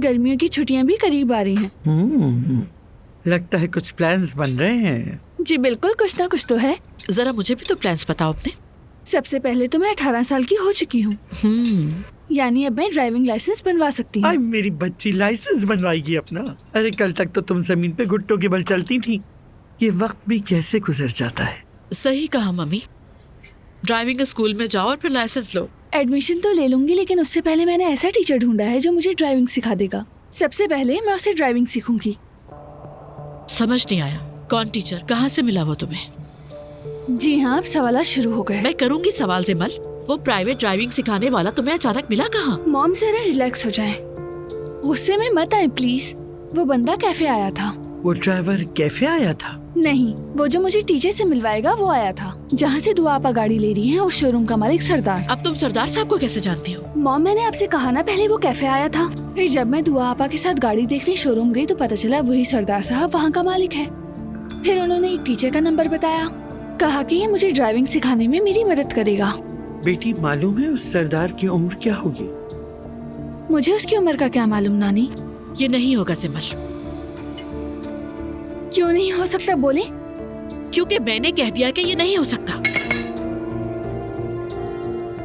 गर्मियों की छुट्टियां भी करीब आ रही हैं। लगता है कुछ प्लान्स बन रहे हैं। जी बिल्कुल, कुछ ना कुछ तो है। जरा मुझे भी तो प्लान्स बताओ अपने। सबसे पहले तो मैं 18 साल की हो चुकी हूँ, यानी अब मैं ड्राइविंग लाइसेंस बनवा सकती हूँ। मेरी बच्ची लाइसेंस बनवाएगी अपना। अरे कल तक तो तुम जमीन पे घुट्टों के बल चलती थी। ये वक्त भी कैसे गुजर जाता है। सही कहा मम्मी, ड्राइविंग स्कूल में जाओ और फिर लाइसेंस लो। एडमिशन तो ले लूंगी, लेकिन उससे पहले मैंने ऐसा टीचर ढूंढा है जो मुझे ड्राइविंग सिखा देगा। सबसे पहले मैं उससे ड्राइविंग सीखूंगी। समझ नहीं आया, कौन टीचर, कहाँ से मिला वो तुम्हें? जी हाँ, अब सवाल शुरू हो गए। मैं करूंगी सवाल जिमल। वो प्राइवेट ड्राइविंग सिखाने वाला तुम्हें अचानक मिला कहाँ? मॉम जरा रिलैक्स हो जाए, गुस्से में मत आए प्लीज। वो बंदा कैफे आया था। वो ड्राइवर कैफे आया था? नहीं, वो जो मुझे टीचर से मिलवाएगा वो आया था। जहाँ से दुआ आपा गाड़ी ले रही है उस शोरूम का मालिक सरदार। अब तुम सरदार साहब को कैसे जानती हो? मॉम, मैंने आपसे कहा ना पहले वो कैफे आया था। फिर जब मैं दुआ आपा के साथ गाड़ी देखने शोरूम गई तो पता चला वही सरदार साहब वहाँ का मालिक है। फिर उन्होंने एक टीचर का नंबर बताया, कहा कि ये मुझे ड्राइविंग सिखाने में मेरी मदद करेगा। बेटी, मालूम है उस सरदार की उम्र क्या होगी? मुझे उसकी उम्र का क्या मालूम नानी। ये नहीं होगा जिमल। क्यों नहीं हो सकता, बोले? क्योंकि मैंने कह दिया कि ये नहीं हो सकता।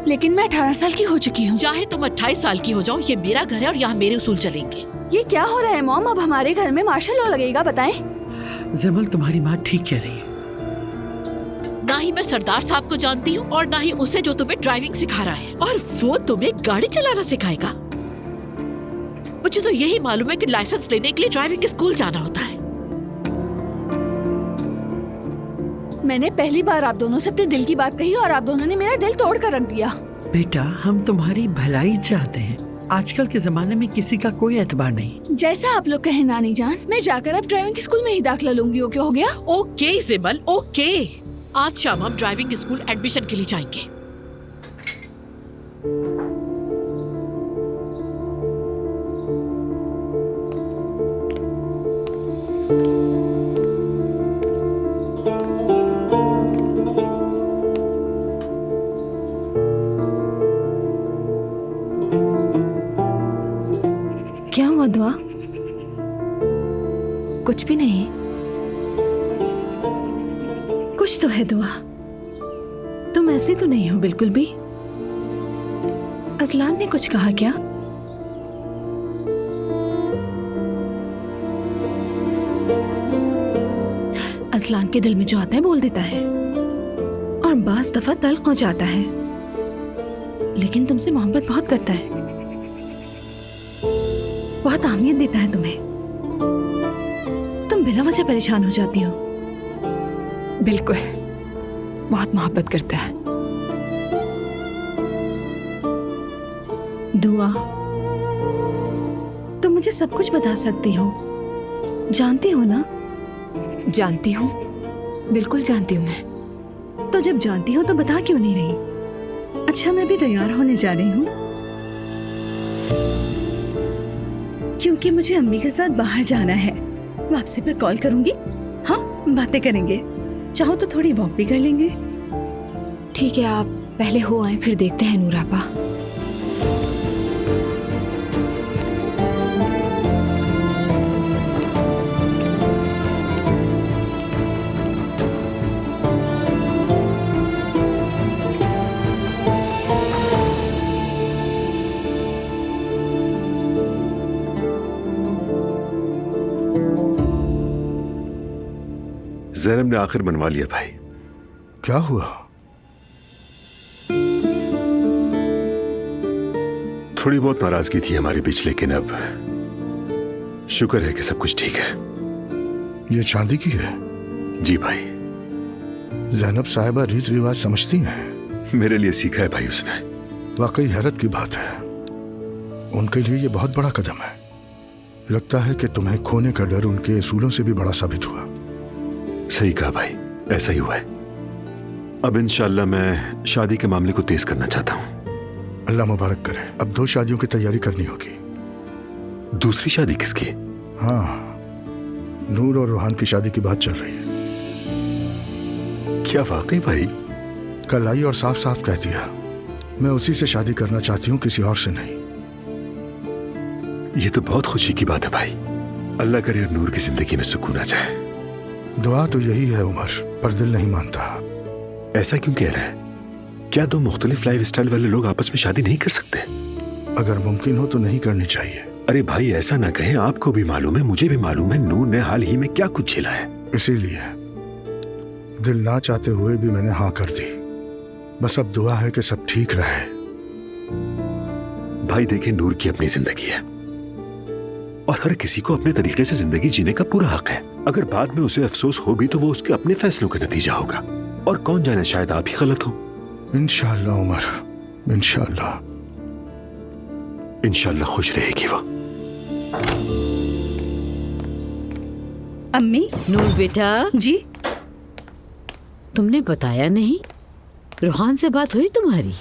लेकिन मैं 18 साल की हो चुकी हूँ। चाहे तुम 28 साल की हो जाओ, ये मेरा घर है और यहाँ मेरे उसूल चलेंगे। ये क्या हो रहा है मॉम? अब हमारे घर में मार्शल लॉ लगेगा, बताएं? जमल, तुम्हारी माँ ठीक कह रही है। ना ही मैं सरदार साहब को जानती हूँ और ना ही उसे जो तुम्हें ड्राइविंग सिखा रहा है, और वो तुम्हें गाड़ी चलाना सिखाएगा। मुझे तो यही मालूम है कि लाइसेंस लेने के लिए ड्राइविंग स्कूल जाना होता है। मैंने पहली बार आप दोनों से अपने दिल की बात कही और आप दोनों ने मेरा दिल तोड़ कर रख दिया। बेटा, हम तुम्हारी भलाई चाहते हैं। आजकल के जमाने में किसी का कोई एतबार नहीं। जैसा आप लोग कहें नानी जान, मैं जाकर अब ड्राइविंग स्कूल में ही दाखिला लूंगी। ओके हो गया? ओके जिमल, ओके। आज शाम हम ड्राइविंग स्कूल एडमिशन के लिए जाएंगे। क्या हुआ दुआ? कुछ भी नहीं। कुछ तो है दुआ, तुम ऐसी तो नहीं हो बिल्कुल भी। अजलान ने कुछ कहा क्या? अजलान के दिल में जो आता है बोल देता है और बाज दफा तल्ख हो जाता है, लेकिन तुमसे मोहब्बत बहुत करता है, बहुत अहमियत देता है तुम्हें। तुम बिना वजह परेशान हो जाती हो। बिल्कुल, बहुत मोहब्बत करता है। दुआ, तुम मुझे सब कुछ बता सकती हो, जानती हो ना? जानती हूँ, बिल्कुल जानती हूँ मैं। तो जब जानती हो तो बता क्यों नहीं रही? अच्छा, मैं भी तैयार होने जा रही हूँ क्योंकि मुझे अम्मी के साथ बाहर जाना है। वापसी पर कॉल करूंगी। हाँ, बातें करेंगे। चाहो तो थोड़ी वॉक भी कर लेंगे। ठीक है, आप पहले हो आए, फिर देखते हैं नूर आपा। ज़ैनब ने आखिर बनवा लिया भाई। क्या हुआ? थोड़ी बहुत नाराजगी थी हमारे बीच, लेकिन अब शुक्र है कि सब कुछ ठीक है। ये चांदी की है? जी भाई। ज़ैनब साहिबा रीत रिवाज समझती हैं। मेरे लिए सीखा है भाई उसने। वाकई हैरत की बात है। उनके लिए ये बहुत बड़ा कदम है। लगता है कि तुम्हें खोने का डर उनके असूलों से भी बड़ा साबित हुआ। सही कहा भाई, ऐसा ही हुआ है। अब इंशाल्लाह मैं शादी के मामले को तेज करना चाहता हूँ। अल्लाह मुबारक करे। अब 2 शादियों की तैयारी करनी होगी। दूसरी शादी किसकी? हाँ, नूर और रोहान की शादी की बात चल रही है। क्या वाकई भाई? कल आई और साफ साफ कह दिया, मैं उसी से शादी करना चाहती हूँ, किसी और से नहीं। ये तो बहुत खुशी की बात है भाई। अल्लाह करे और नूर की जिंदगी में सुकून आ जाए। दुआ तो यही है उमर, पर दिल नहीं मानता। ऐसा क्यों कह रहा है? क्या दो मुख्तलिफ लाइफ स्टाइल वाले लोग आपस में शादी नहीं कर सकते? अगर मुमकिन हो तो नहीं करनी चाहिए। अरे भाई ऐसा ना कहें, आपको भी मालूम है, मुझे भी मालूम है, नूर ने हाल ही में क्या कुछ झेला है। इसीलिए दिल ना चाहते हुए भी मैंने हाँ कर दी। बस अब दुआ है कि सब ठीक रहे। भाई देखें, नूर की अपनी जिंदगी है और हर किसी को अपने तरीके से जिंदगी जीने का पूरा हक है। अगर बाद में उसे अफसोस हो भी तो वो उसके अपने फैसलों का नतीजा होगा, और कौन जाने शायद आप ही गलत हो। इंशाअल्लाह उमर, इंशाअल्लाह। इंशाअल्लाह खुश रहेगी वो। अम्मी। नूर बेटा, जी। तुमने बताया नहीं, रूहान से बात हुई तुम्हारी?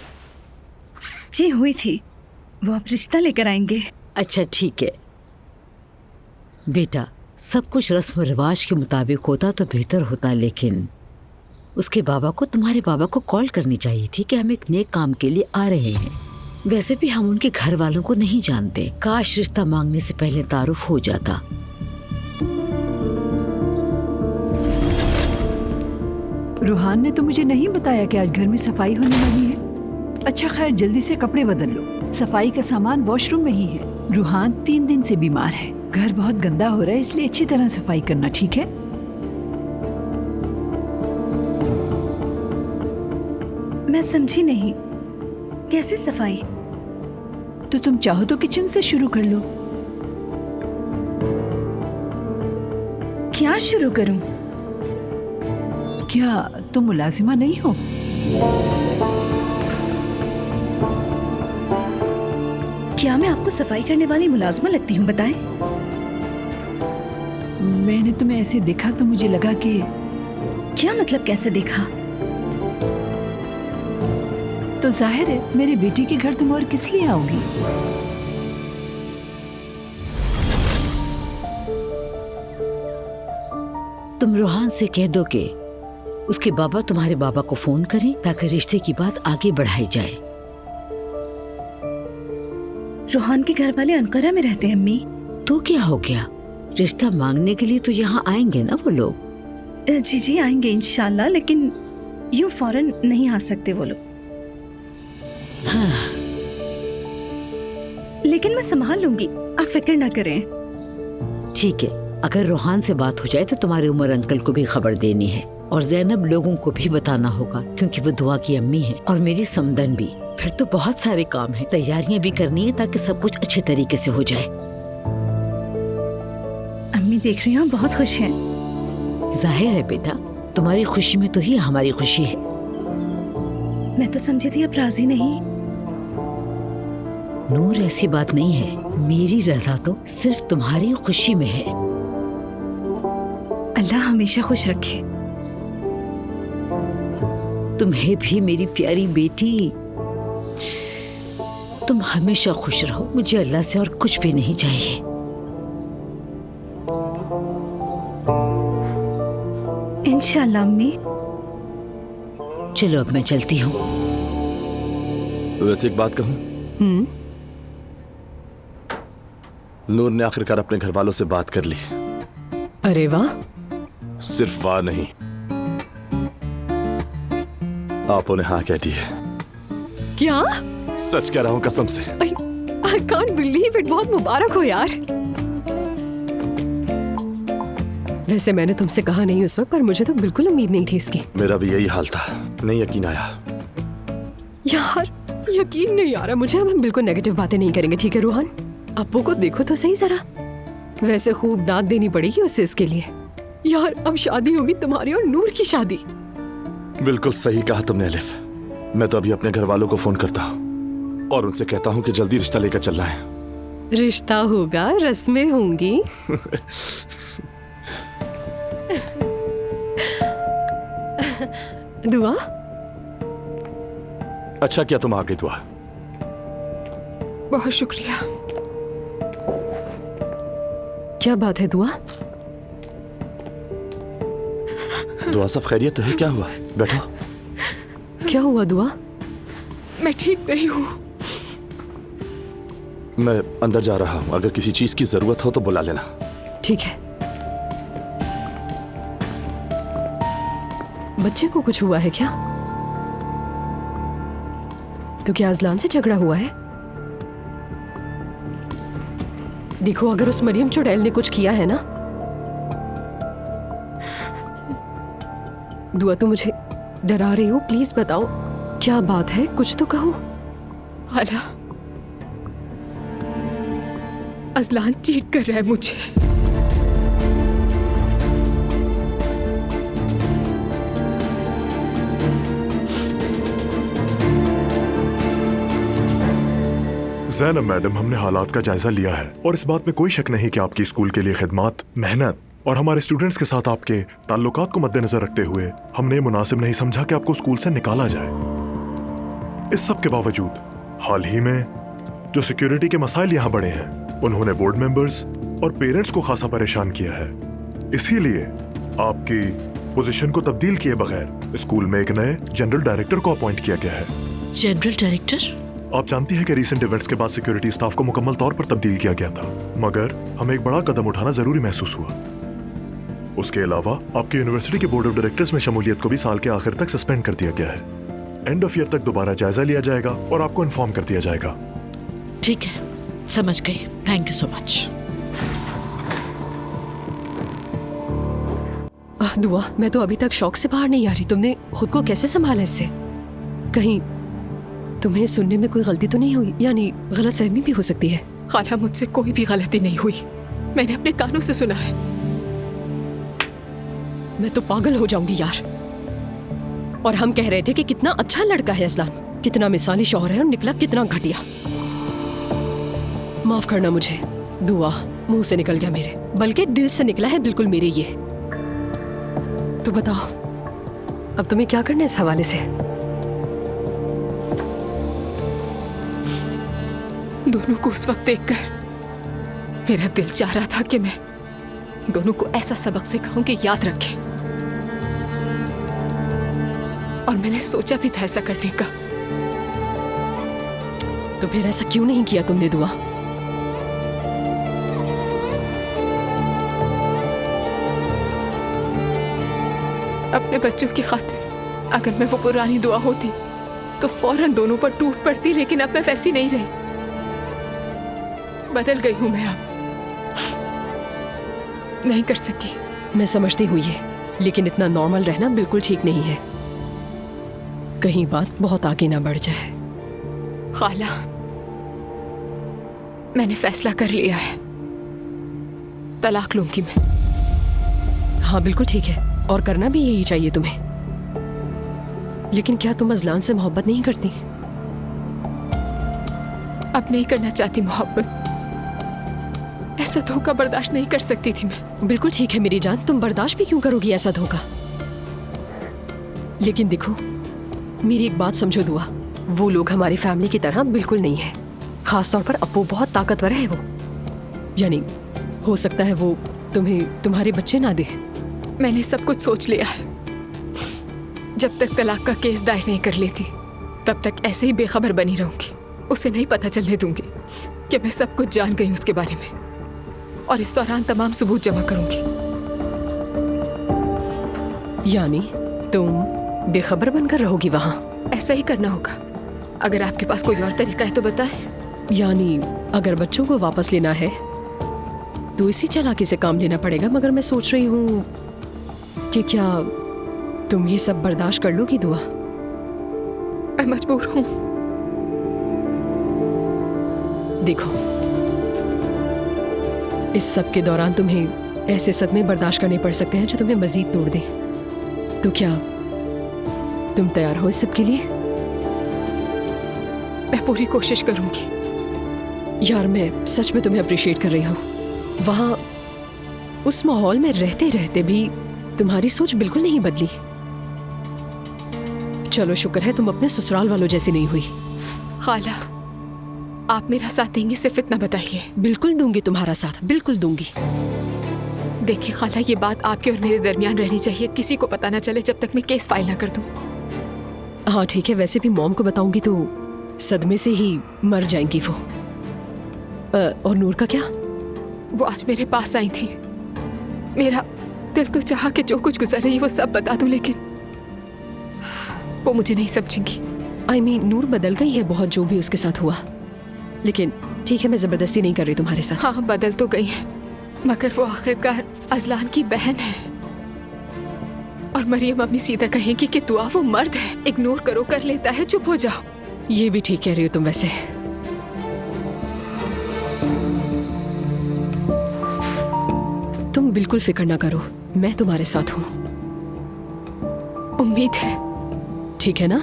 जी हुई थी, वो अब रिश्ता लेकर आएंगे। अच्छा ठीक है बेटा, सब कुछ रस्म रिवाज के मुताबिक होता तो बेहतर होता, लेकिन उसके बाबा को, तुम्हारे बाबा को कॉल करनी चाहिए थी कि हम एक नेक काम के लिए आ रहे हैं। वैसे भी हम उनके घर वालों को नहीं जानते, काश रिश्ता मांगने से पहले तारुफ हो जाता। रूहान ने तो मुझे नहीं बताया कि आज घर में सफाई होने वाली है। अच्छा खैर, जल्दी से कपड़े बदल लो, सफाई का सामान वॉशरूम में ही है। रूहान 3 दिन से बीमार है, घर बहुत गंदा हो रहा है, इसलिए अच्छी तरह सफाई करना, ठीक है? मैं समझी नहीं, कैसी सफाई? तो तुम चाहो तो किचन से शुरू कर लो। क्या शुरू करूं? क्या तुम मुलाजिमा नहीं हो? क्या मैं आपको सफाई करने वाली मुलाजमा लगती हूँ, बताएं? मैंने तुम्हें ऐसे देखा तो मुझे लगा कि। क्या मतलब कैसे देखा? तो जाहिर है मेरी बेटी के घर तुम और किस लिए आओगी? तुम रूहान से कह दो कि उसके बाबा तुम्हारे बाबा को फोन करें ताकि रिश्ते की बात आगे बढ़ाई जाए। रूहान के घर वाले अनकरा में रहते हैं अम्मी। तो क्या हो गया, रिश्ता मांगने के लिए तो यहाँ आएंगे ना वो लोग। जी जी आएंगे इंशाल्लाह, लेकिन यूं फौरन नहीं आ सकते वो लोग। हाँ। लेकिन मैं संभाल लूंगी, आप फिक्र ना करें। ठीक है, अगर रूहान से बात हो जाए तो तुम्हारे उमर अंकल को भी खबर देनी है और ज़ैनब लोगों को भी बताना होगा, क्योंकि वो दुआ की अम्मी है, और मेरी समदन भी। फिर तो बहुत सारे काम हैं, तैयारियां भी करनी है ताकि सब कुछ अच्छे तरीके से हो जाए। अम्मी देख रही हूँ बहुत खुश हैं। जाहिर है बेटा, तुम्हारी खुशी में तो ही हमारी खुशी है। मैं तो समझी थी आप राजी नहीं। नूर, ऐसी बात नहीं है, मेरी रजा तो सिर्फ तुम्हारी खुशी में है। अल्लाह हमेशा खुश रखे। तुम्हें भी मेरी प्यारी बेटी, तुम हमेशा खुश रहो, मुझे अल्लाह से और कुछ भी नहीं चाहिए। इंशाल्लाह अम्मी। चलो अब मैं चलती हूँ। वैसे एक बात कहूँ, नूर ने आखिरकार अपने घर वालों से बात कर ली। अरे वाह। सिर्फ वाह नहीं, आपो ने हाँ कह दी है। क्या? सच कह रहा हूँ कसम से। I can't believe it, बहुत मुबारक हो यार। वैसे मैंने तुमसे कहा नहीं उस वक्त, पर मुझे तो बिल्कुल उम्मीद नहीं थी इसकी। मेरा भी यही हाल था, नहीं यकीन आया। यार यकीन नहीं आ रहा मुझे। अब हम बिल्कुल नेगेटिव बातें नहीं करेंगे, ठीक है रूहान? अब्बू को देखो तो सही जरा। वैसे खूब दाद देनी पड़ेगी उससे इसके लिए। यार अब शादी होगी तुम्हारी और नूर की शादी। बिल्कुल सही कहा तुमने अलिफ। मैं तो अभी अपने घर वालों को फोन करता हूँ और उनसे कहता हूँ कि जल्दी रिश्ता लेकर चलना है। रिश्ता होगा, रस्में होंगी। दुआ? अच्छा क्या तुम आ गई दुआ? बहुत शुक्रिया। क्या बात है दुआ? दुआ सब खैरियत है? क्या हुआ? बैठो। क्या हुआ दुआ? मैं ठीक नहीं हूँ। मैं अंदर जा रहा हूँ, अगर किसी चीज की जरूरत हो तो बुला लेना। ठीक है। बच्चे को कुछ हुआ है क्या? तो क्या अजलान से झगड़ा हुआ है? देखो, अगर उस मरियम चुड़ैल ने कुछ किया है ना, दुआ तुम मुझे डरा रही हो, प्लीज बताओ क्या बात है, कुछ तो कहो। खाला, अजलान चीट कर रहा है मुझे। ज़ैनब मैडम, हमने हालात का जायजा लिया है और इस बात में कोई शक नहीं कि आपकी स्कूल के लिए खिदमत, मेहनत और हमारे स्टूडेंट्स के साथ आपके ताल्लुकात को मद्देनजर रखते हुए हमने मुनासिब नहीं समझा कि आपको स्कूल से निकाला जाए। इस सब के बावजूद हाल ही में जो सिक्योरिटी के मसाइल यहाँ बढ़े हैं, उन्होंने बोर्ड मेंबर्स और पेरेंट्स को खासा परेशान किया है। इसीलिए आपकी पोजीशन को तब्दील किए बगैर स्कूल में एक नए जनरल डायरेक्टर को अपॉइंट किया गया है। General director? आप जानती हैं कि रीसेंट इवेंट्स के बाद सिक्योरिटी स्टाफ को मुकम्मल तौर पर तब्दील किया गया था, मगर हमें एक बड़ा कदम उठाना जरूरी महसूस हुआ। उसके अलावा आपकी यूनिवर्सिटी के बोर्ड ऑफ डायरेक्टर्स में शमूलियत को भी साल के आखिर तक सस्पेंड कर दिया गया है। एंड ऑफ ईयर तक दोबारा जायजा लिया जाएगा और आपको इन्फॉर्म कर दिया जाएगा। ठीक है, समझ गई। Thank you so much. दुआ, मैं तो अभी तक शौक से बाहर नहीं आ रही। तुमने खुद को कैसे संभाला इससे? कहीं तुम्हें सुनने में कोई गलती तो नहीं हुई? यानी गलतफहमी भी हो सकती है। खाला, मुझसे कोई भी गलती नहीं हुई, मैंने अपने कानों से सुना है। मैं तो पागल हो जाऊंगी यार। और हम कह रहे थे कि कितना अच्छा लड़का है अजलान, कितना मिसाली शौहर है, और निकला कितना घटिया। माफ करना मुझे दुआ, मुंह से निकल गया मेरे, बल्कि दिल से निकला है बिल्कुल मेरे ये। तो बताओ अब तुम्हें क्या करना है इस हवाले से? दोनों को उस वक्त देखकर मेरा दिल चाह रहा था कि मैं दोनों को ऐसा सबक सिखाऊं कि याद रखें, और मैंने सोचा भी था ऐसा करने का। तो फिर ऐसा क्यों नहीं किया तुमने दुआ? अपने बच्चों की खातिर अगर मैं वो पुरानी दुआ होती तो फौरन दोनों पर टूट पड़ती, लेकिन अब मैं वैसी नहीं रही। बदल गई हूं मैं, अब नहीं कर सकी। मैं समझती हूँ ये, लेकिन इतना नॉर्मल रहना बिल्कुल ठीक नहीं है। कहीं बात बहुत आगे ना बढ़ जाए। खाला, मैंने फैसला कर लिया है, तलाक लूंगी मैं। हाँ बिल्कुल ठीक है, और करना भी यही चाहिए तुम्हें। लेकिन क्या तुम अजलान से मोहब्बत नहीं करती? अब नहीं करना चाहती मोहब्बत, ऐसा धोखा बर्दाश्त नहीं कर सकती थी मैं। बिल्कुल ठीक है मेरी जान, तुम बर्दाश्त भी क्यों करोगी ऐसा धोखा? लेकिन देखो, मेरी एक बात समझो दुआ, वो लोग हमारी फैमिली की तरह बिल्कुल नहीं है। खास तौर पर अप्पू बहुत ताकतवर है वो, यानी हो सकता है वो तुम्हें तुम्हारे बच्चे ना दे। मैंने सब कुछ सोच लिया है। जब तक तलाक का केस दायर नहीं कर लेती तब तक ऐसे ही बेखबर बनी रहूंगी। उसे नहीं पता चलने दूंगी कि मैं सब कुछ जान गई उसके बारे में, और इस दौरान तमाम सबूत जमा करूंगी। यानी तुम बेखबर बनकर रहोगी वहां? ऐसा ही करना होगा। अगर आपके पास कोई और तरीका है तो बताएं। यानी अगर बच्चों को वापस लेना है तो इसी चालाकी से काम लेना पड़ेगा। मगर मैं सोच रही हूँ कि क्या तुम ये सब बर्दाश्त कर लोगी दुआ? मैं मजबूर हूँ। देखो, इस सब के दौरान तुम्हें ऐसे सदमे बर्दाश्त करने पड़ सकते हैं जो तुम्हें मजीद तोड़ दें। तो क्या तुम तैयार हो इस सब के लिए? मैं पूरी कोशिश करूंगी। यार, मैं सच में तुम्हें अप्रिशिएट कर रही हूँ। वहां उस माहौल में रहते रहते भी तुम्हारी सोच बिल्कुल नहीं बदली। चलो शुक्र है तुम अपने ससुराल वालों जैसी नहीं हुई। खाला, आप मेरा साथ देंगी, सिर्फ इतना बताइए। बिल्कुल दूंगी तुम्हारा साथ, बिल्कुल दूंगी। देखिए खाला, ये बात आपके और मेरे दरमियान रहनी चाहिए, किसी को पता ना चले जब तक मैं केस फाइल ना कर दूं। हाँ ठीक है, वैसे भी मॉम को बताऊंगी तो सदमे से ही मर जाएंगी वो। और नूर का क्या? वो आज मेरे पास आई थी। मेरा दिल तो चाहा कि जो कुछ गुजर रही वो सब बता दूं, लेकिन वो मुझे नहीं समझेंगी। I mean, नूर बदल गई है बहुत, जो भी उसके साथ हुआ। लेकिन ठीक है, मैं जबरदस्ती नहीं कर रही तुम्हारे साथ। हाँ, बदल तो गई है, मगर वो आखिरकार अजलान की बहन है। और मरियम अम्मी सीधा कहेंगी कि दुआ वो मर्द है, इग्नोर करो, कर लेता है, चुप हो जाओ। ये भी ठीक कह रही हो तुम वैसे। तुम बिल्कुल फिक्र ना करो, मैं तुम्हारे साथ हूँ। उम्मीद है। ठीक है ना?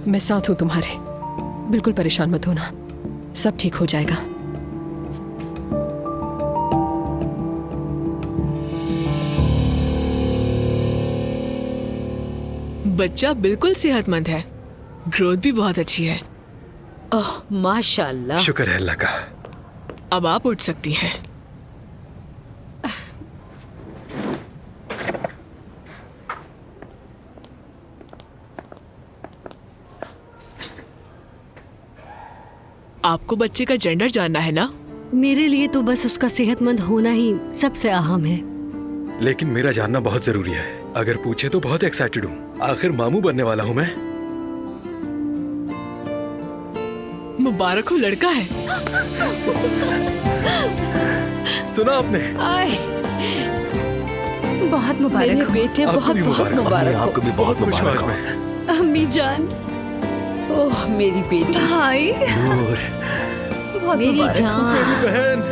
मैं साथ हूँ तुम्हारे, बिल्कुल परेशान मत होना, सब ठीक हो जाएगा। बच्चा बिल्कुल सेहतमंद है, ग्रोथ भी बहुत अच्छी है। ओह माशाल्लाह। शुक्र है अल्लाह का। अब आप उठ सकती हैं। आपको बच्चे का जेंडर जानना है ना? मेरे लिए तो बस उसका सेहतमंद होना ही सबसे अहम है। लेकिन मेरा जानना बहुत जरूरी है। अगर पूछे तो बहुत एक्साइटेड हूँ, आखिर मामू बनने वाला हूँ मैं। मुबारक हो, लड़का है। सुना आपने? बहुत मुबारक मेरे हो। बेटे, बहुत बहुत मुबारक हो। आपको भी बहुत मुबारक हो। अम्मी जान। ओह मेरी बेटी। भाई। नूर। मेरी जान। मेरी बहन।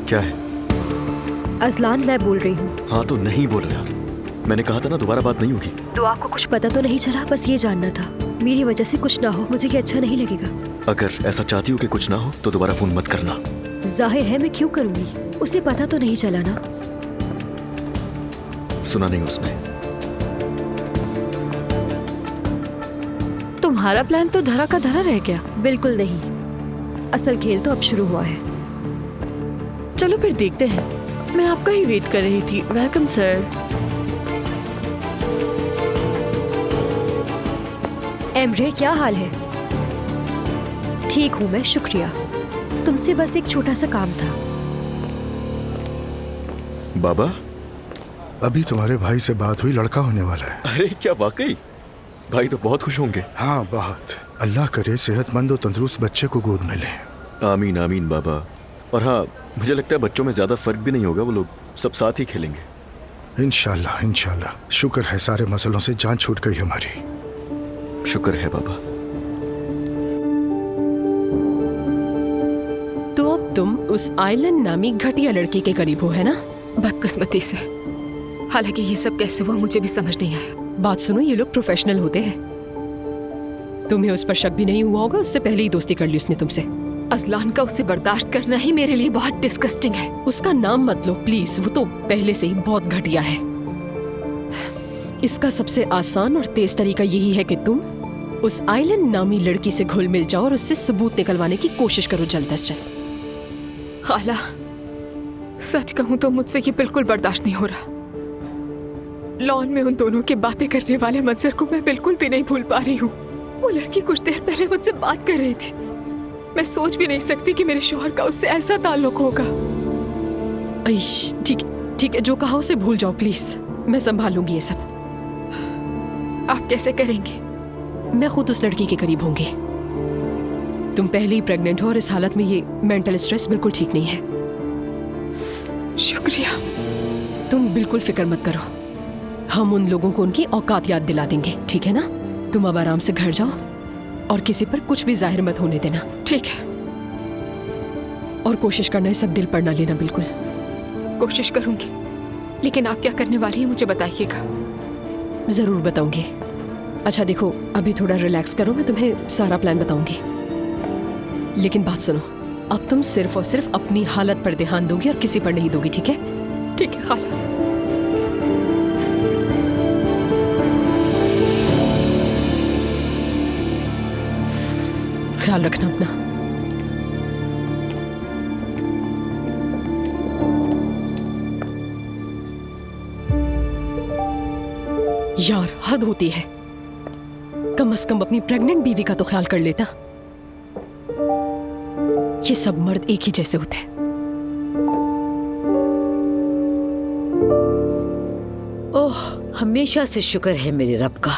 क्या है? अजलान मैं बोल रही हूँ। हाँ तो नहीं बोलो यार, मैंने कहा था ना दोबारा बात नहीं होगी। तो आपको कुछ पता तो नहीं चला, बस ये जानना था। मेरी वजह से कुछ ना हो, मुझे ये अच्छा नहीं लगेगा। अगर ऐसा चाहती हो कि कुछ ना हो तो दोबारा फोन मत करना। जाहिर है मैं क्यों करूँगी, उसे पता तो नहीं चला ना। सुना नहीं उसने। तुम्हारा प्लान तो धरा का धरा रह गया। बिल्कुल नहीं, असल खेल तो अब शुरू हुआ है। चलो फिर देखते हैं, मैं आपका ही वेट कर रही थी। Welcome sir. एमरे, क्या हाल है? ठीक हूँ मैं, शुक्रिया। तुमसे बस एक छोटा सा काम था। बाबा, अभी तुम्हारे भाई से बात हुई, लड़का होने वाला है। अरे क्या वाकई? भाई तो बहुत खुश होंगे। हाँ बहुत। अल्लाह करे सेहतमंद और तंदुरुस्त बच्चे को गोद में ले। आमीन आमीन बाबा। और हाँ, मुझे लगता है बच्चों में ज्यादा फर्क भी नहीं होगा, वो लोग सब साथ ही खेलेंगे। इंशाल्लाह इंशाल्लाह। शुक्र है सारे मसलों से जान छूट गई हमारी। शुक्र है बाबा। तो अब तुम उस आइलन नामी घटिया लड़की के करीब हो, है ना? बदकिस्मती से। हालांकि ये सब कैसे हुआ मुझे भी समझ नहीं आया। बात सुनो, ये लोग प्रोफेशनल होते हैं। तुम्हें उस पर शक भी नहीं हुआ होगा, उससे पहले ही दोस्ती कर ली उसने तुमसे। अजलान का उसे बर्दाश्त करना ही मेरे लिए बहुत डिस्गस्टिंग है। उसका नाम मत लो प्लीज, वो तो पहले से ही बहुत घटिया है। इसका सबसे आसान और तेज तरीका यही है कि तुम उस आइलन नामी लड़की से घुल मिल जाओ और उससे सबूत निकलवाने की कोशिश करो जल्द से जल्द। खाला, सच कहूं तो मुझसे ये बिल्कुल बर्दाश्त नहीं हो रहा। लॉन में उन दोनों के बातें करने वाले मंजर को मैं बिल्कुल भी नहीं भूल पा रही हूँ। वो लड़की कुछ देर पहले मुझसे बात कर रही थी। मैं सोच भी नहीं सकती कि मेरे शौहर का उससे ऐसा ताल्लुक होगा। ठीक ठीक है, जो कहा उसे भूल जाओ प्लीज, मैं संभालूंगी ये सब। आप कैसे करेंगे? मैं खुद उस लड़की के करीब होंगी। तुम पहले ही प्रेग्नेंट हो और इस हालत में ये मेंटल स्ट्रेस बिल्कुल ठीक नहीं है। शुक्रिया। तुम बिल्कुल फिक्र मत करो, हम उन लोगों को उनकी औकात याद दिला देंगे, ठीक है ना? तुम अब आराम से घर जाओ और किसी पर कुछ भी जाहिर मत होने देना। ठीक है। और कोशिश करना है सब दिल पर ना लेना। बिल्कुल कोशिश करूंगी, लेकिन आप क्या करने वाली हैं मुझे बताइएगा। जरूर बताऊंगी। अच्छा देखो, अभी थोड़ा रिलैक्स करो, मैं तुम्हें सारा प्लान बताऊंगी। लेकिन बात सुनो, अब तुम सिर्फ और सिर्फ अपनी हालत पर ध्यान दोगी और किसी पर नहीं दोगी, ठीक है? ठीक है खाला। ख्याल रखना अपना। यार हद होती है, कम से कम अपनी प्रेग्नेंट बीवी का तो ख्याल कर लेता। ये सब मर्द एक ही जैसे होते हैं। ओह, हमेशा से शुक्र है मेरे रब का,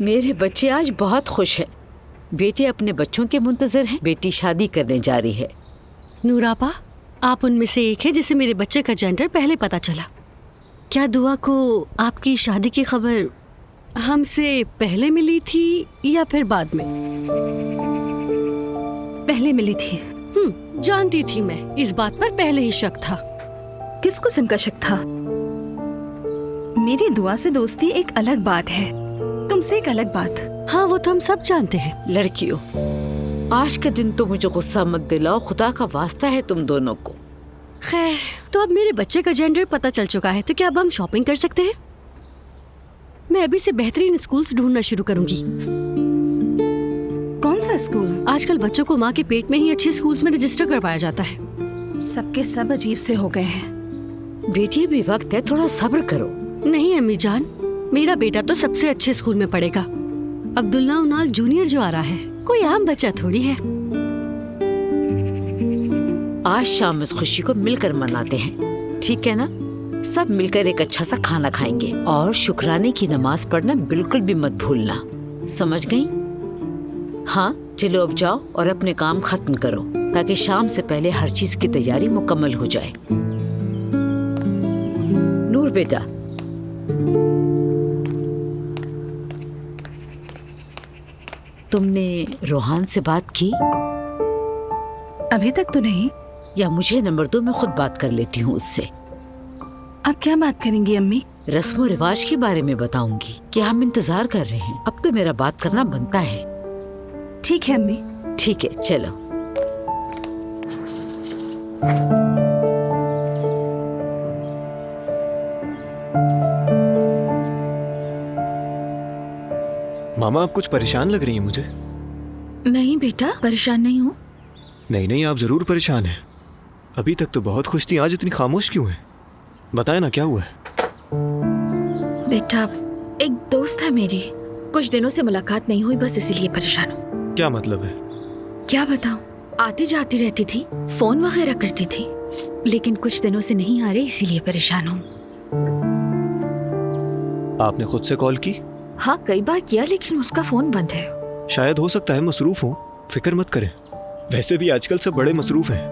मेरे बच्चे आज बहुत खुश हैं। बेटे अपने बच्चों के मुंतजर हैं। बेटी शादी करने जा रही है। नूरापा, आप उनमें से एक है जिसे मेरे बच्चे का जेंडर पहले पता चला। क्या दुआ को आपकी शादी की खबर हमसे पहले मिली थी या फिर बाद में? पहले मिली थी। जानती थी मैं, इस बात पर पहले ही शक था। किसको सिम शक था? मेरी दुआ से दोस्ती एक अलग बात है, तुमसे एक अलग बात। हाँ, वो तो हम सब जानते हैं। लड़कियों, आज के दिन तो मुझे गुस्सा मत दिलाओ, खुदा का वास्ता है तुम दोनों को। खैर, तो अब मेरे बच्चे का जेंडर पता चल चुका है, तो क्या अब हम शॉपिंग कर सकते हैं? मैं अभी से बेहतरीन स्कूल्स ढूंढना शुरू करूंगी। कौन सा स्कूल? आजकल बच्चों को माँ के पेट में ही अच्छे स्कूल्स में रजिस्टर करवाया जाता है। सबके सब अजीब से हो गए हैं। बेटी, अभी वक्त है, थोड़ा सब्र करो। नहीं अम्मी जान, मेरा बेटा तो सबसे अच्छे स्कूल में पढ़ेगा। अब्दुल्ला उनाल जूनियर जो आ रहा है, कोई आम बच्चा थोड़ी है। आज शाम इस खुशी को मिलकर मनाते हैं, ठीक है ना? सब मिलकर एक अच्छा सा खाना खाएंगे और शुक्राने की नमाज पढ़ना बिल्कुल भी मत भूलना, समझ गई? हाँ, चलो अब जाओ और अपने काम खत्म करो ताकि शाम से पहले हर चीज की तैयारी मुकम्मल हो जाए। नूर बेटा, तुमने रोहान से बात की? अभी तक तो नहीं। या मुझे नंबर दो, मैं खुद बात कर लेती हूँ उससे। आप क्या बात करेंगी अम्मी? रस्म रिवाज के बारे में बताऊंगी कि हम इंतजार कर रहे हैं। अब तो मेरा बात करना बनता है। ठीक है अम्मी। ठीक है, चलो। मामा, आप कुछ परेशान लग रही हैं मुझे। नहीं बेटा, परेशान नहीं हूँ। नहीं नहीं, आप जरूर परेशान हैं। अभी तक तो बहुत खुश थी, आज इतनी खामोश क्यों है? बताए ना क्या हुआ है। बेटा, एक दोस्त है मेरी, कुछ दिनों से मुलाकात नहीं हुई, बस इसीलिए परेशान हूँ। क्या मतलब है? क्या बताऊँ, आती जाती रहती थी, फोन वगैरह करती थी, लेकिन कुछ दिनों से नहीं आ रही, इसीलिए परेशान हूँ। आपने खुद से कॉल की? हाँ, कई बार किया, लेकिन उसका फोन बंद है। शायद हो सकता है मसरूफ हो, फिक्र मत करें। वैसे भी आजकल सब बड़े मसरूफ हैं।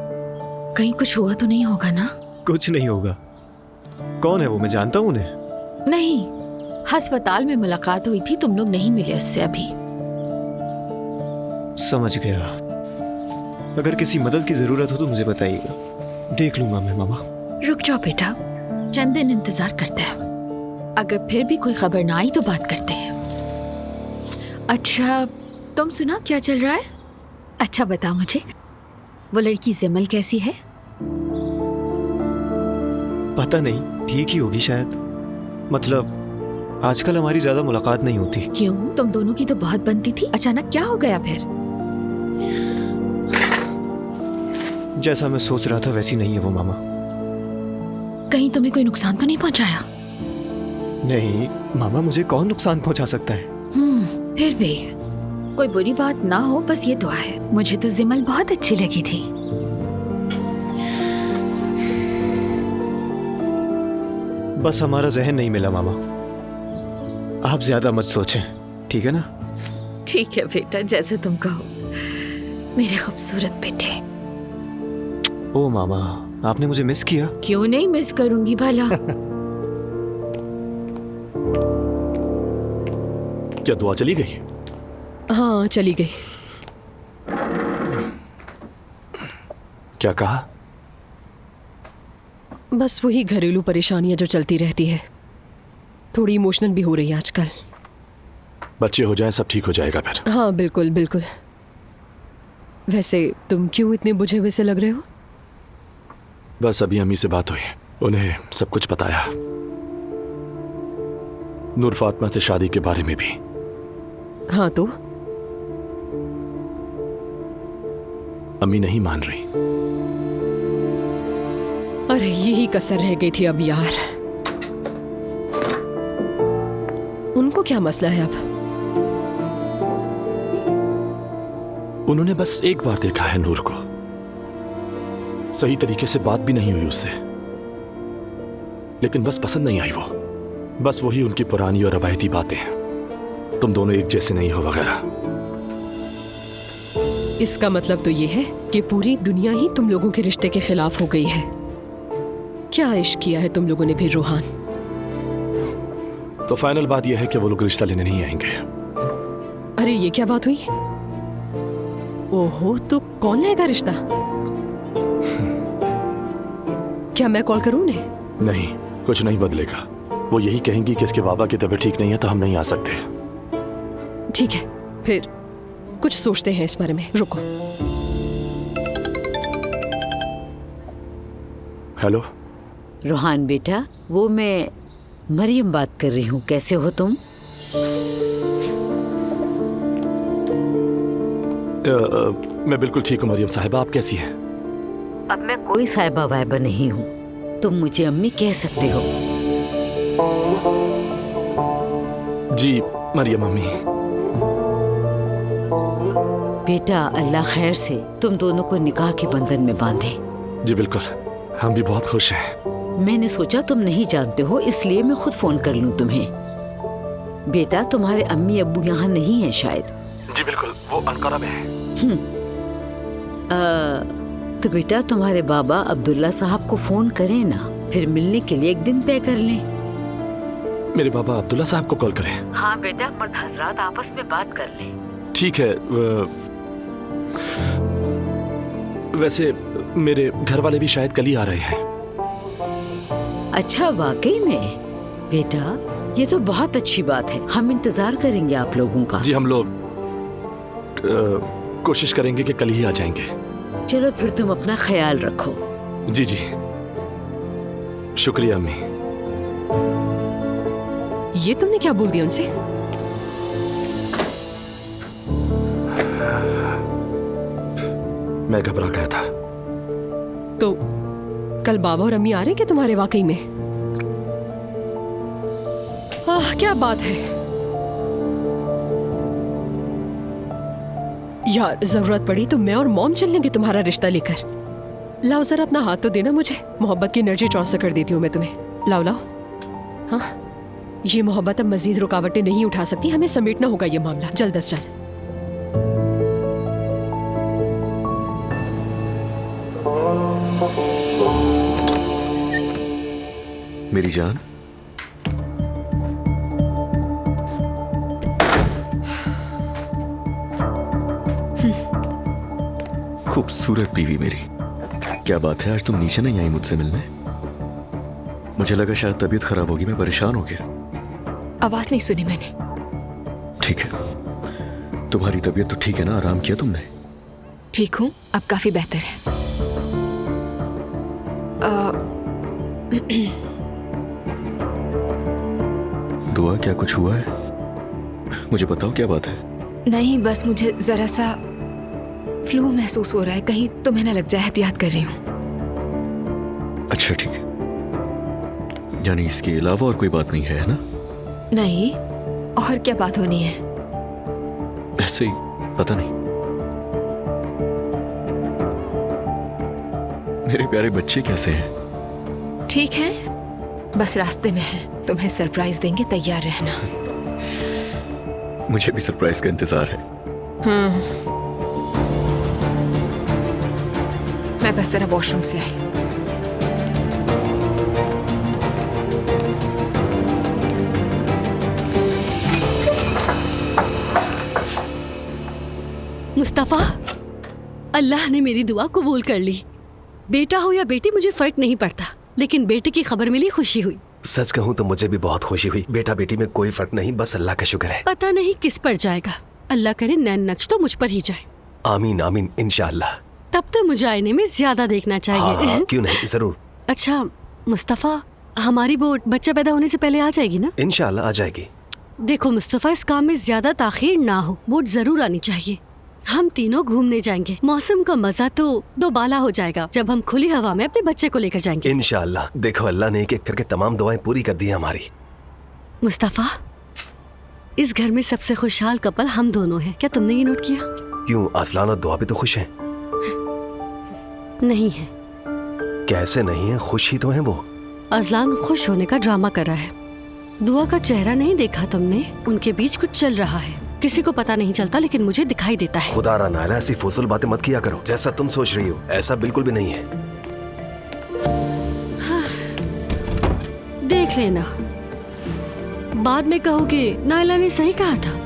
कहीं कुछ हुआ तो नहीं होगा ना? कुछ नहीं होगा। कौन है वो? मैं जानता हूँ उन्हें। नहीं, अस्पताल में मुलाकात हुई थी, तुम लोग नहीं मिले उससे अभी। समझ गया। अगर किसी मदद की जरूरत हो तो मुझे बताइएगा, देख लूंगा मैं। मामा रुक जाओ बेटा, चंद दिन इंतजार करते हैं, अगर फिर भी कोई खबर ना आई तो बात करते हैं। अच्छा, तुम सुना क्या चल रहा है? अच्छा बताओ मुझे, वो लड़की जमल कैसी है? पता नहीं, ठीक ही होगी शायद। मतलब आजकल हमारी ज्यादा मुलाकात नहीं होती। क्यों? तुम दोनों की तो बहुत बनती थी, अचानक क्या हो गया फिर? जैसा मैं सोच रहा था वैसी नहीं है वो मामा। कहीं तुम्हें कोई नुकसान तो नहीं पहुंचाया? नहीं मामा, मुझे कौन नुकसान पहुंचा सकता है? फिर भी कोई बुरी बात ना हो, बस ये दुआ है। मुझे तो जिमल बहुत अच्छी लगी थी। बस हमारा जहन नहीं मिला मामा। आप ज्यादा मत सोचें, ठीक है ना? ठीक है बेटा, जैसे तुम कहो, मेरे खूबसूरत बेटे। ओ मामा, आपने मुझे मिस किया? क्यों नहीं मिस करूंगी भला। क्या दुआ चली गई? हाँ, चली गई। क्या कहा? बस वही घरेलू परेशानियां जो चलती रहती है। थोड़ी इमोशनल भी हो रही है आजकल। बच्चे हो जाएं, सब ठीक हो जाएगा फिर। हाँ बिल्कुल बिल्कुल। वैसे तुम क्यों इतने बुझे हुए से लग रहे हो? बस अभी अम्मी से बात हुई, उन्हें सब कुछ बताया, नूर फातिमा से शादी के बारे में भी। हाँ तो अम्मी नहीं मान रही। अरे यही कसर रह गई थी अब यार। उनको क्या मसला है अब? उन्होंने बस एक बार देखा है नूर को, सही तरीके से बात भी नहीं हुई उससे, लेकिन बस पसंद नहीं आई वो। बस वही उनकी पुरानी और रवायती बातें, तुम दोनों एक जैसे नहीं हो वगैरह। इसका मतलब तो ये है कि पूरी दुनिया ही तुम लोगों के रिश्ते के खिलाफ हो गई है। क्या इश्क किया है तुम लोगों ने फिर रूहान? तो फाइनल बात यह है कि वो लोग रिश्ता लेने नहीं आएंगे। अरे ये क्या बात हुई? ओहो, तो कौन लेगा रिश्ता? क्या मैं कॉल करूं उन्हें? नहीं, कुछ नहीं बदलेगा। वो यही कहेंगी कि इसके बाबा की तबीयत ठीक नहीं है तो हम नहीं आ सकते। ठीक है, फिर कुछ सोचते हैं इस बारे में। रुको। हेलो रूहान बेटा, वो मैं मरियम बात कर रही हूँ। कैसे हो तुम? मैं बिल्कुल ठीक हूँ मरियम साहिबा, आप कैसी हैं? अब मैं कोई साहिबा वाहिबा नहीं हूँ, तुम मुझे अम्मी कह सकते हो। जी मरियम अम्मी। बेटा अल्लाह खैर से तुम दोनों को निकाह के बंधन में बांधे। जी बिल्कुल, हम भी बहुत खुश हैं। मैंने सोचा तुम नहीं जानते हो, इसलिए मैं खुद फोन कर लूं तुम्हें। बेटा तुम्हारे अम्मी अब्बू यहाँ नहीं है शायद? जी बिल्कुल, वो अंकारा में है। तो बेटा तुम्हारे बाबा अब्दुल्ला साहब को फोन करें ना, फिर मिलने के लिए एक दिन तय कर लें। मेरे बाबा अब्दुल्ला साहब को कॉल करें? हाँ बेटा, मर्द हजरात आपस में बात कर लें। ठीक है। वैसे मेरे घर वाले भी शायद कल ही आ रहे हैं। अच्छा, वाकई में? बेटा ये तो बहुत अच्छी बात है, हम इंतजार करेंगे आप लोगों का। जी हम लोग कोशिश करेंगे कि कल ही आ जाएंगे। चलो फिर तुम अपना ख्याल रखो। जी जी, शुक्रिया अम्मी। ये तुमने क्या बोल दिया उनसे? मैं घबरा गया था। तो कल बाबा और अम्मी आ रहे हैं क्या तुम्हारे वाकई में? क्या बात है यार, जरूरत पड़ी तो मैं और मॉम चल लेंगे तुम्हारा रिश्ता लेकर। लाओ जरा अपना हाथ तो देना मुझे, मोहब्बत की एनर्जी ट्रांसफर कर देती हूँ मैं तुम्हें। लाओ लाओ। हाँ, ये मोहब्बत अब मजीद रुकावटें नहीं उठा सकती, हमें समेटना होगा ये मामला जल्द अज जल्द। मेरी जान, खूबसूरत बीवी मेरी। क्या बात है, आज तुम नीचे नहीं आई मुझसे मिलने? मुझे लगा शायद तबीयत खराब होगी, मैं परेशान हो गया। आवाज नहीं सुनी मैंने। ठीक है, तुम्हारी तबीयत तो ठीक है ना? आराम किया तुमने? ठीक हूँ, अब काफी बेहतर है। दुआ, क्या कुछ हुआ है? मुझे बताओ क्या बात है। नहीं, बस मुझे जरा सा फ्लू महसूस हो रहा है, कहीं तुम्हें ना लग जाए, एहतियात कर रही हूँ। अच्छा ठीक है, यानी इसके अलावा और कोई बात नहीं है ना? नहीं, और क्या बात होनी है? ऐसे ही, पता नहीं। मेरे प्यारे बच्चे कैसे हैं? ठीक है, बस रास्ते में है, तुम्हें सरप्राइज देंगे, तैयार रहना। मुझे भी सरप्राइज का इंतजार है। मैं बस जरा वॉशरूम से आई। मुस्तफा, अल्लाह ने मेरी दुआ कबूल कर ली। बेटा हो या बेटी मुझे फर्क नहीं पड़ता, लेकिन बेटे की खबर मिली, खुशी हुई। सच कहूँ तो मुझे भी बहुत खुशी हुई। बेटा बेटी में कोई फर्क नहीं, बस अल्लाह का शुक्र है। पता नहीं किस पर जाएगा, अल्लाह करे नैन नक्श तो मुझ पर ही जाए। आमीन आमीन, इंशाअल्लाह। तब तो मुझे आईने में ज्यादा देखना चाहिए। हाँ, क्यों नहीं, जरूर। अच्छा मुस्तफा, हमारी बोट बच्चा पैदा होने से पहले आ जाएगी ना? इंशाअल्लाह आ जाएगी। देखो मुस्तफा, इस काम में ज्यादा ताखीर ना हो, बोट जरूर आनी चाहिए। हम तीनों घूमने जाएंगे। मौसम का मजा तो दोबाला हो जाएगा जब हम खुली हवा में अपने बच्चे को लेकर जाएंगे। इंशाअल्लाह। देखो, अल्लाह ने एक एक करके तमाम दुआएं पूरी कर दी हैं हमारी। मुस्तफा, इस घर में सबसे खुशहाल कपल हम दोनों हैं। क्या तुमने ये नोट किया? क्यों, असलान और दुआ भी तो खुश हैं। नहीं है। कैसे नहीं है? खुश ही तो हैं वो। अजलान खुश होने का ड्रामा कर रहा है। दुआ का चेहरा नहीं देखा तुमने? उनके बीच कुछ चल रहा है। किसी को पता नहीं चलता लेकिन मुझे दिखाई देता है। खुदा रा नाला, ऐसी फजूल बातें मत किया करो। जैसा तुम सोच रही हो ऐसा बिल्कुल भी नहीं है। देख लेना, बाद में कहोगे नायला ने सही कहा था।